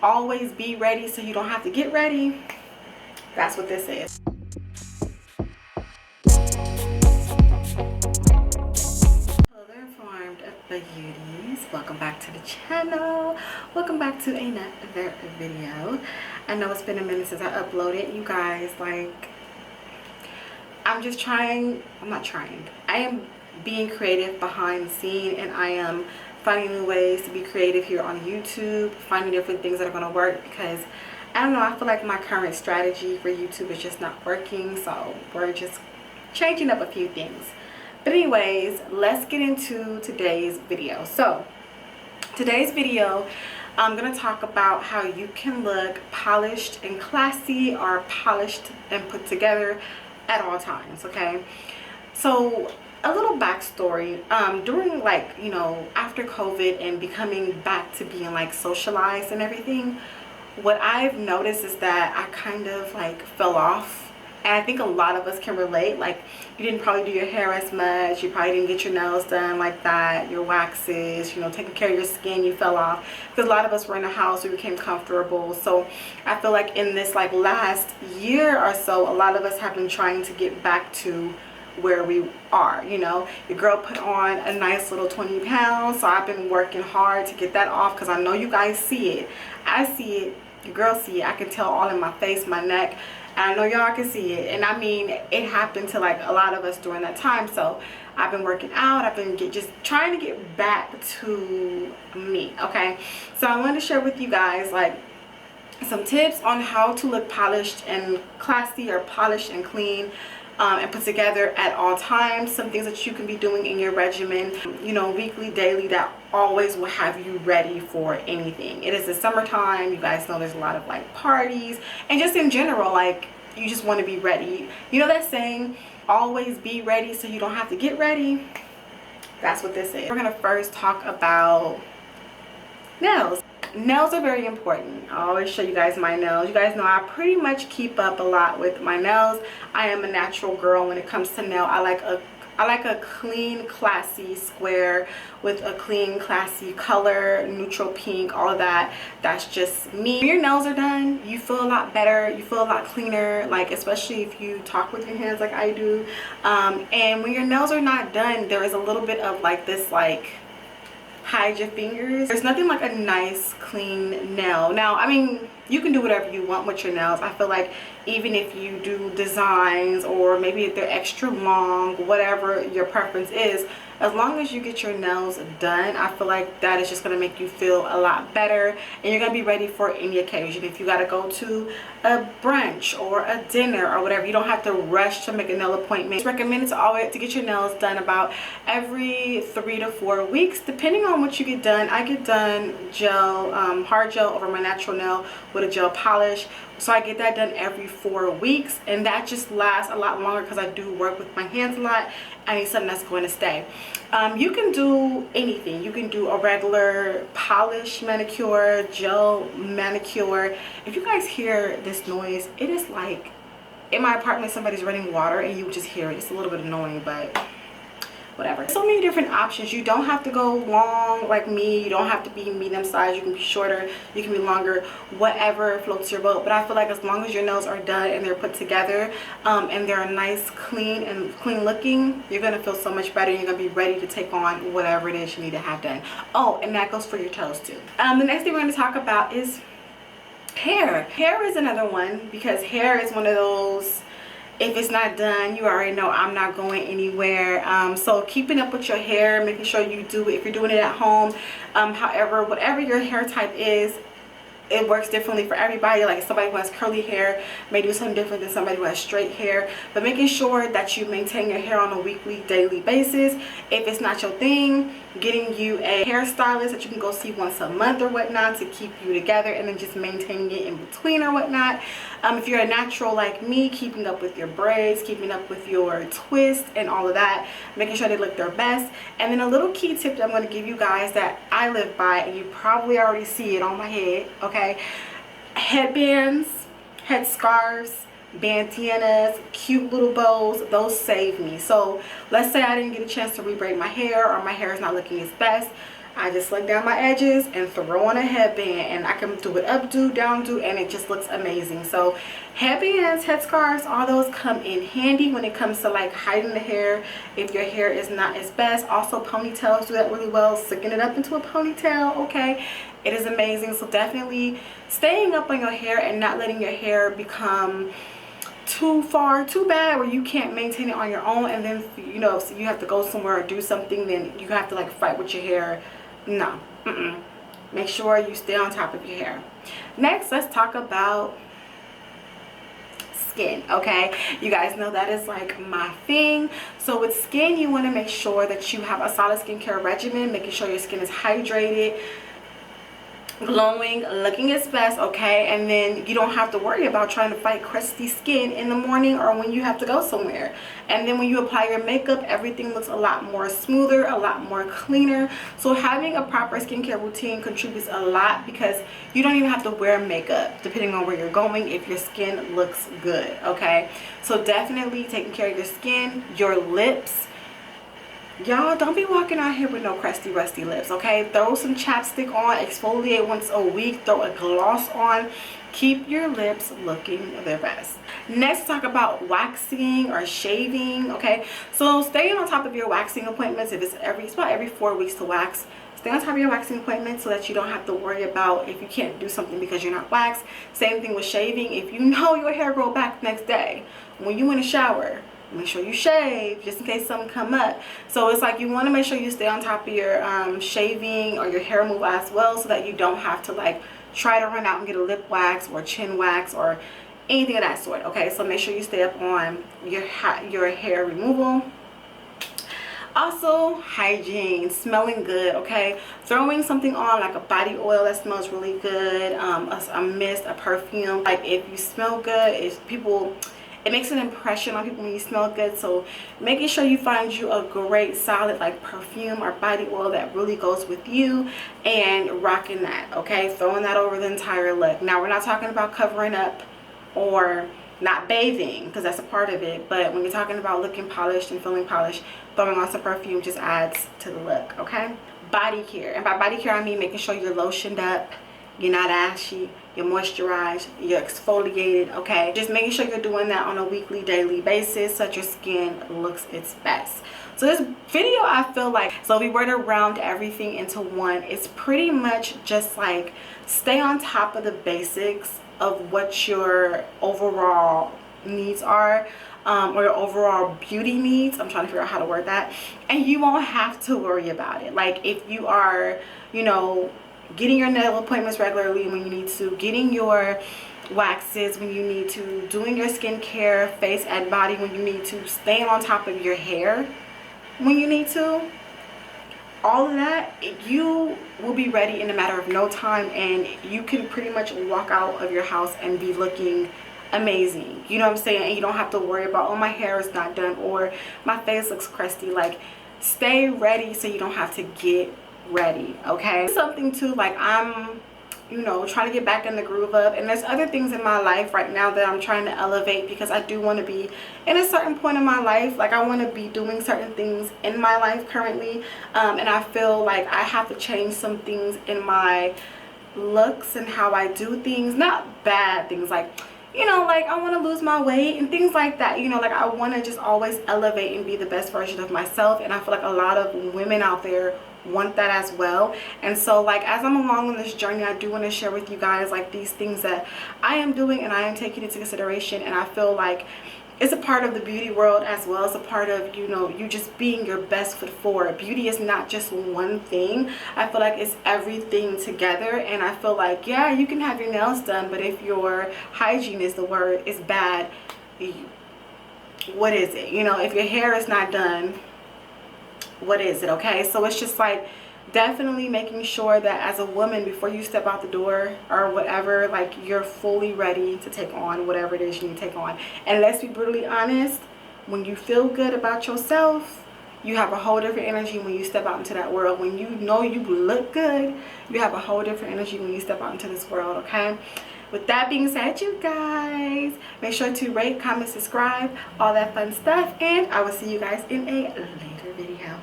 Always be ready so you don't have to get ready. That's what this is. Hello there, formed beauties. Welcome back to the channel. Welcome back to another video. I know it's been a minute since I uploaded. You guys, like, I'm just trying. I'm not trying. I am being creative behind the scene, and I am finding new ways to be creative here on YouTube, finding different things that are going to work, because I don't know, I feel like my current strategy for YouTube is just not working, so we're just changing up a few things. But anyways, let's get into today's video. So today's video, I'm going to talk about how you can look polished and classy, or polished and put together at all times. Okay, so a little backstory. During, like, you know, after COVID and becoming back to being like socialized and everything, what I've noticed is that I kind of like fell off, and I think a lot of us can relate. Like, you didn't probably do your hair as much, you probably didn't get your nails done like that, your waxes, you know, taking care of your skin. You fell off because a lot of us were in the house, we became comfortable. So I feel like in this like last year or so, a lot of us have been trying to get back to where we are. You know, your girl put on a nice little 20 pounds, so I've been working hard to get that off, because I know you guys see it. I see it, your girl see it. I can tell all in my face, my neck, and I know y'all can see it. And I mean, it happened to like a lot of us during that time. So I've been working out, I've been just trying to get back to me. Okay, so I wanted to share with you guys like some tips on how to look polished and classy, or polished and clean, and put together at all times. Some things that you can be doing in your regimen, you know, weekly, daily, that always will have you ready for anything. It is the summertime. You guys know there's a lot of like parties, and just in general, like, you just want to be ready. You know that saying, always be ready so you don't have to get ready? That's what this is. We're gonna first talk about nails. Nails are very important. I always show you guys my nails. You guys know I pretty much keep up a lot with my nails. I am a natural girl when it comes to nail. I like a clean, classy square with a clean, classy color, neutral pink, all of that. That's just me. When your nails are done, you feel a lot better. You feel a lot cleaner, like, especially if you talk with your hands like I do. And when your nails are not done, there is a little bit of like this, like, hide your fingers. There's nothing like a nice clean nail. Now, I mean, you can do whatever you want with your nails. I feel like even if you do designs, or maybe if they're extra long, whatever your preference is, as long as you get your nails done, I feel like that is just going to make you feel a lot better, and you're going to be ready for any occasion. If you got to go to a brunch or a dinner or whatever, you don't have to rush to make a nail appointment. It's recommended to get your nails done about every 3 to 4 weeks, depending on what you get done. I get done gel, hard gel over my natural nail with a gel polish. So I get that done every 4 weeks, and that just lasts a lot longer because I do work with my hands a lot. I need something that's going to stay. You can do anything. You can do a regular polish manicure, gel manicure. If you guys hear this noise, it is like in my apartment somebody's running water, and you just hear it. It's a little bit annoying, but whatever. So many different options. You don't have to go long like me. You don't have to be medium size. You can be shorter, you can be longer, whatever floats your boat. But I feel like as long as your nails are done and they're put together, and they're nice, clean looking, you're gonna feel so much better. You're gonna be ready to take on whatever it is you need to have done. Oh, and that goes for your toes too. The next thing we're going to talk about is hair. Hair is another one, because hair is one of those, if it's not done, you already know I'm not going anywhere. So keeping up with your hair, making sure you do it if you're doing it at home. However, whatever your hair type is, it works differently for everybody. Like, somebody who has curly hair may do something different than somebody who has straight hair. But making sure that you maintain your hair on a weekly, daily basis. If it's not your thing, getting you a hairstylist that you can go see once a month or whatnot to keep you together, and then just maintaining it in between or whatnot. If you're a natural like me, keeping up with your braids, keeping up with your twists and all of that, making sure they look their best. And then a little key tip that I'm going to give you guys that I live by, and you probably already see it on my head, okay? Headbands, head scarves, bandanas, cute little bows, those save me. So let's say I didn't get a chance to rebraid my hair, or my hair is not looking its best. I just slick down my edges and throw on a headband, and I can do it updo, downdo, and it just looks amazing. So headbands, headscarves, all those come in handy when it comes to like hiding the hair if your hair is not as best. Also ponytails do that really well, slicking it up into a ponytail. Okay, it is amazing. So definitely staying up on your hair and not letting your hair become too bad where you can't maintain it on your own, and then you know, so you have to go somewhere or do something, then you have to like fight with your hair. No, make sure you stay on top of your hair. Next, let's talk about skin. Okay, you guys know that is like my thing. So with skin, you want to make sure that you have a solid skincare regimen, making sure your skin is hydrated, glowing, looking its best. Okay, and then you don't have to worry about trying to fight crusty skin in the morning or when you have to go somewhere. And then when you apply your makeup, everything looks a lot more smoother, a lot more cleaner. So having a proper skincare routine contributes a lot, because you don't even have to wear makeup depending on where you're going if your skin looks good. Okay, so definitely taking care of your skin, your lips. Y'all, don't be walking out here with no crusty rusty lips. Okay, throw some chapstick on, exfoliate once a week, throw a gloss on, keep your lips looking their best. Next, talk about waxing or shaving. Okay, so staying on top of your waxing appointments. If it's about every 4 weeks to wax, stay on top of your waxing appointments so that you don't have to worry about if you can't do something because you're not waxed. Same thing with shaving. If you know your hair grow back next day when you in the shower, make sure you shave just in case something come up. So it's like you want to make sure you stay on top of your shaving or your hair removal as well, so that you don't have to like try to run out and get a lip wax or chin wax or anything of that sort. Okay, so make sure you stay up on your hair removal. Also, hygiene, smelling good. Okay, throwing something on like a body oil that smells really good, a mist, a perfume. Like if you smell good, it makes an impression on people when you smell good. So making sure you find you a great solid like perfume or body oil that really goes with you, and rocking that. Okay, throwing that over the entire look. Now we're not talking about covering up or not bathing, because that's a part of it, but when you're talking about looking polished and feeling polished, throwing on some perfume just adds to the look. Okay, body care, and by body care I mean making sure you're lotioned up, you're not ashy, you're moisturized, you're exfoliated. Okay, just making sure you're doing that on a weekly, daily basis so that your skin looks its best. So this video, I feel like, so if we were to round everything into one, it's pretty much just like stay on top of the basics of what your overall needs are, or your overall beauty needs. I'm trying to figure out how to word that, and you won't have to worry about it. Like if you are, you know, getting your nail appointments regularly when you need to, getting your waxes when you need to, doing your skincare, face and body when you need to, staying on top of your hair when you need to, all of that, you will be ready in a matter of no time, and you can pretty much walk out of your house and be looking amazing. You know what I'm saying? And you don't have to worry about, oh, my hair is not done, or my face looks crusty. Like, stay ready so you don't have to get ready. Okay, something too, like I'm, you know, trying to get back in the groove of, and there's other things in my life right now that I'm trying to elevate, because I do want to be in a certain point in my life. Like I want to be doing certain things in my life currently, and I feel like I have to change some things in my looks and how I do things. Not bad things, like, you know, like I want to lose my weight and things like that. You know, like I want to just always elevate and be the best version of myself, and I feel like a lot of women out there want that as well. And so like as I'm along on this journey, I do want to share with you guys like these things that I am doing and I am taking into consideration, and I feel like it's a part of the beauty world as well. It's a part of, you know, you just being your best foot forward. Beauty is not just one thing. I feel like it's everything together, and I feel like, yeah, you can have your nails done, but if your hygiene is the word is bad, what is it? You know, if your hair is not done, what is it? Okay, so it's just like definitely making sure that as a woman, before you step out the door or whatever, like you're fully ready to take on whatever it is you need to take on. And let's be brutally honest, when you feel good about yourself, you have a whole different energy when you step out into that world. When you know you look good, you have a whole different energy when you step out into this world. Okay, with that being said, you guys, make sure to rate, comment, subscribe, all that fun stuff, and I will see you guys in a later video.